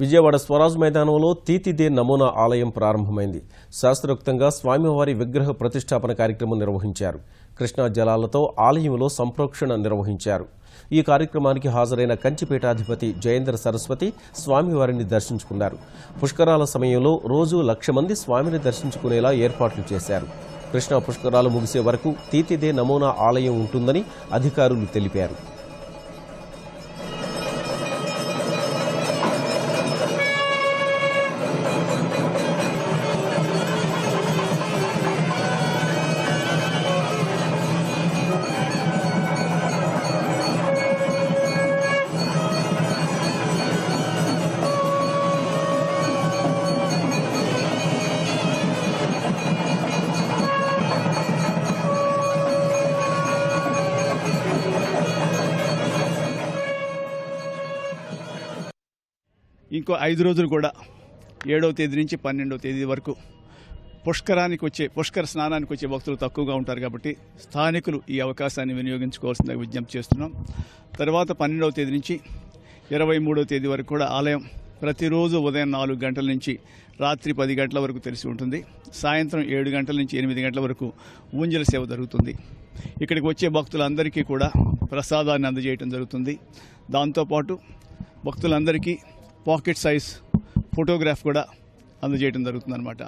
విజయవాడ స్వరాజ్ మైదానంలో తీతిదే నమూనా ఆలయం ప్రారంభమైంది. శాస్త్రోక్తంగా స్వామివారి విగ్రహ ప్రతిష్టాపన కార్యక్రమం నిర్వహించారు. కృష్ణా జలాలతో ఆలయంలో సంప్రోక్షణ నిర్వహించారు. ఈ కార్యక్రమానికి హాజరైన కంచిపీఠాధిపతి జయేంద్ర సరస్వతి స్వామివారిని దర్శించుకున్నారు. పుష్కరాల సమయంలో రోజు 1,00,000 మంది స్వామిని దర్శించుకునేలా ఏర్పాట్లు చేశారు. కృష్ణా పుష్కరాలు ముగిసే వరకు తీతిదే నమూనా ఆలయం ఉంటుందని అధికారులు తెలిపారు. ఇంకో 5 రోజులు కూడా 7వ తేదీ నుంచి 12వ తేదీ వరకు పుష్కర స్నానానికి వచ్చే భక్తులు తక్కువగా ఉంటారు కాబట్టి స్థానికులు ఈ అవకాశాన్ని వినియోగించుకోవాల్సిందిగా విజ్ఞప్తి చేస్తున్నాం. తర్వాత 12వ తేదీ నుంచి 23వ తేదీ వరకు కూడా ఆలయం ప్రతిరోజు ఉదయం 4 గంటల నుంచి రాత్రి 10 గంటల వరకు తెరిచి ఉంటుంది. సాయంత్రం 7 గంటల నుంచి 8 గంటల వరకు ఊంజల సేవ జరుగుతుంది. ఇక్కడికి వచ్చే భక్తులందరికీ కూడా ప్రసాదాన్ని అందజేయడం జరుగుతుంది. దాంతోపాటు భక్తులందరికీ పాకెట్ సైజ్ ఫోటోగ్రాఫ్ కూడా అందజేయడం జరుగుతుందన్నమాట.